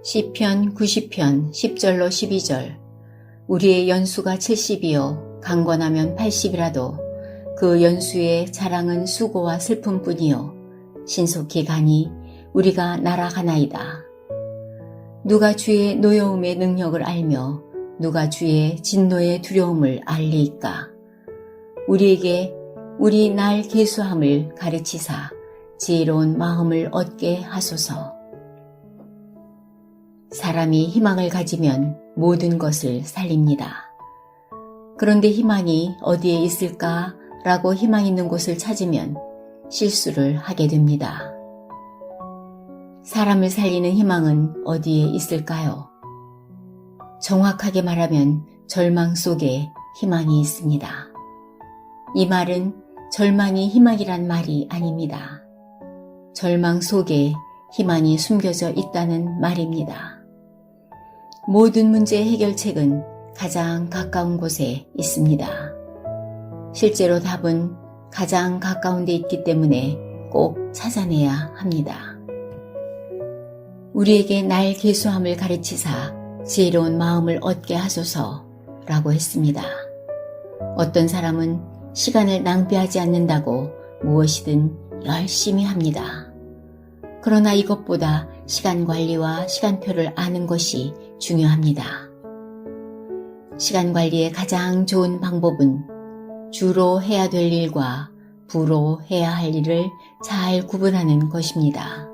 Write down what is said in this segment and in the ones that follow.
시편 90편 10절로 12절. 우리의 연수가 70이요 강권하면 80이라도 그 연수의 자랑은 수고와 슬픔뿐이요 신속히 가니 우리가 날아가나이다. 누가 주의 노여움의 능력을 알며 누가 주의 진노의 두려움을 알리이까. 우리에게 우리 날 계수함을 가르치사 지혜로운 마음을 얻게 하소서. 사람이 희망을 가지면 모든 것을 살립니다. 그런데 희망이 어디에 있을까? 라고 희망 있는 곳을 찾으면 실수를 하게 됩니다. 사람을 살리는 희망은 어디에 있을까요? 정확하게 말하면 절망 속에 희망이 있습니다. 이 말은 절망이 희망이란 말이 아닙니다. 절망 속에 희망이 숨겨져 있다는 말입니다. 모든 문제의 해결책은 가장 가까운 곳에 있습니다. 실제로 답은 가장 가까운 데 있기 때문에 꼭 찾아내야 합니다. 우리에게 날 계수함을 가르치사 지혜로운 마음을 얻게 하소서라고 했습니다. 어떤 사람은 시간을 낭비하지 않는다고 무엇이든 열심히 합니다. 그러나 이것보다 시간 관리와 시간표를 아는 것이 중요합니다. 시간 관리의 가장 좋은 방법은 주로 해야 될 일과 부로 해야 할 일을 잘 구분하는 것입니다.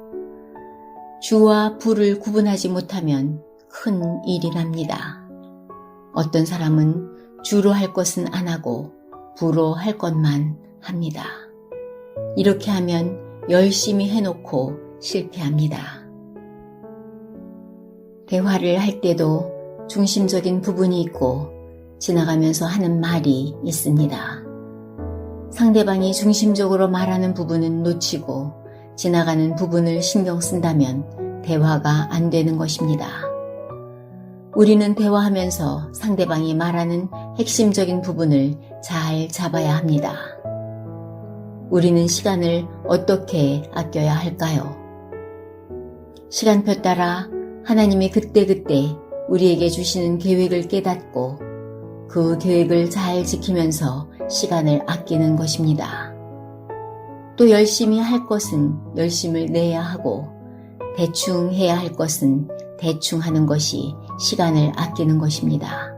주와 부를 구분하지 못하면 큰 일이 납니다. 어떤 사람은 주로 할 것은 안 하고 부로 할 것만 합니다. 이렇게 하면 열심히 해놓고 실패합니다. 대화를 할 때도 중심적인 부분이 있고 지나가면서 하는 말이 있습니다. 상대방이 중심적으로 말하는 부분은 놓치고 지나가는 부분을 신경 쓴다면 대화가 안 되는 것입니다. 우리는 대화하면서 상대방이 말하는 핵심적인 부분을 잘 잡아야 합니다. 우리는 시간을 어떻게 아껴야 할까요? 시간표 따라 하나님이 그때그때 우리에게 주시는 계획을 깨닫고 그 계획을 잘 지키면서 시간을 아끼는 것입니다. 또 열심히 할 것은 열심을 내야 하고 대충 해야 할 것은 대충 하는 것이 시간을 아끼는 것입니다.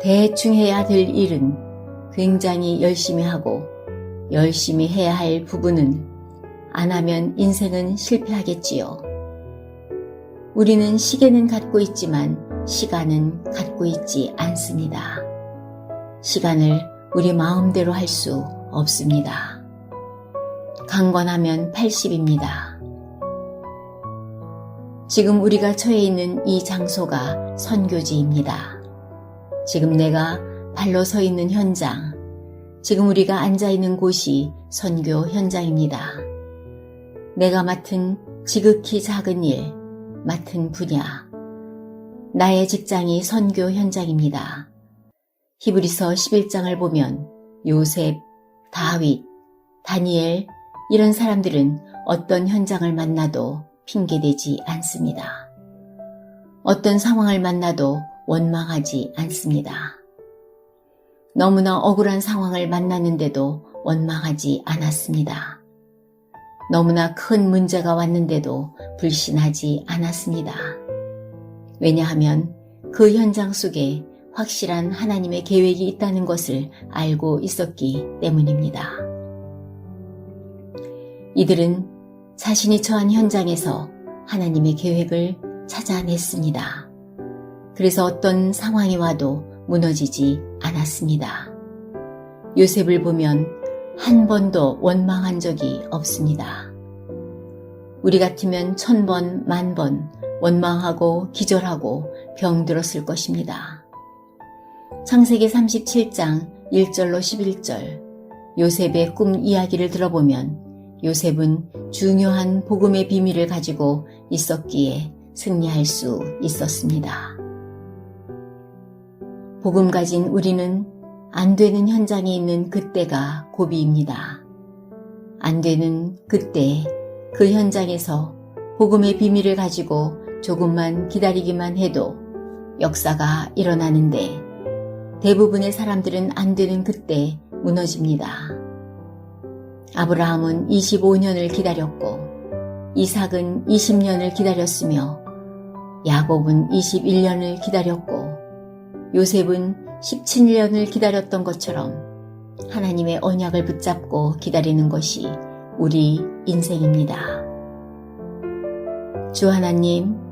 대충 해야 될 일은 굉장히 열심히 하고 열심히 해야 할 부분은 안 하면 인생은 실패하겠지요. 우리는 시계는 갖고 있지만 시간은 갖고 있지 않습니다. 시간을 우리 마음대로 할 수 없습니다. 강권하면 80입니다. 지금 우리가 처해 있는 이 장소가 선교지입니다. 지금 내가 발로 서 있는 현장, 지금 우리가 앉아 있는 곳이 선교 현장입니다. 내가 맡은 지극히 작은 일, 맡은 분야, 나의 직장이 선교 현장입니다. 히브리서 11장을 보면 요셉, 다윗, 다니엘 이런 사람들은 어떤 현장을 만나도 핑계대지 않습니다. 어떤 상황을 만나도 원망하지 않습니다. 너무나 억울한 상황을 만났는데도 원망하지 않았습니다. 너무나 큰 문제가 왔는데도 불신하지 않았습니다. 왜냐하면 그 현장 속에 확실한 하나님의 계획이 있다는 것을 알고 있었기 때문입니다. 이들은 자신이 처한 현장에서 하나님의 계획을 찾아냈습니다. 그래서 어떤 상황이 와도 무너지지 않았습니다. 요셉을 보면 한 번도 원망한 적이 없습니다. 우리 같으면 1000번, 10,000번 원망하고 기절하고 병들었을 것입니다. 창세기 37장 1절로 11절 요셉의 꿈 이야기를 들어보면 요셉은 중요한 복음의 비밀을 가지고 있었기에 승리할 수 있었습니다. 복음 가진 우리는 안 되는 현장에 있는 그때가 고비입니다. 안 되는 그때 그 현장에서 복음의 비밀을 가지고 조금만 기다리기만 해도 역사가 일어나는데 대부분의 사람들은 안 되는 그때 무너집니다. 아브라함은 25년을 기다렸고 이삭은 20년을 기다렸으며 야곱은 21년을 기다렸고 요셉은 17년을 기다렸던 것처럼 하나님의 언약을 붙잡고 기다리는 것이 우리 인생입니다. 주 하나님,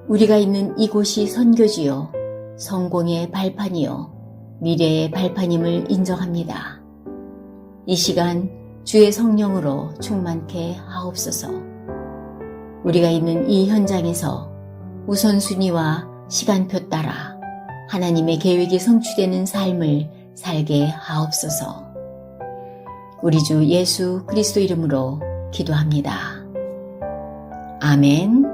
우리가 있는 이곳이 선교지요, 성공의 발판이요, 미래의 발판임을 인정합니다. 이 시간 주의 성령으로 충만케 하옵소서. 우리가 있는 이 현장에서 우선순위와 시간표 따라 하나님의 계획이 성취되는 삶을 살게 하옵소서. 우리 주 예수 그리스도 이름으로 기도합니다. 아멘.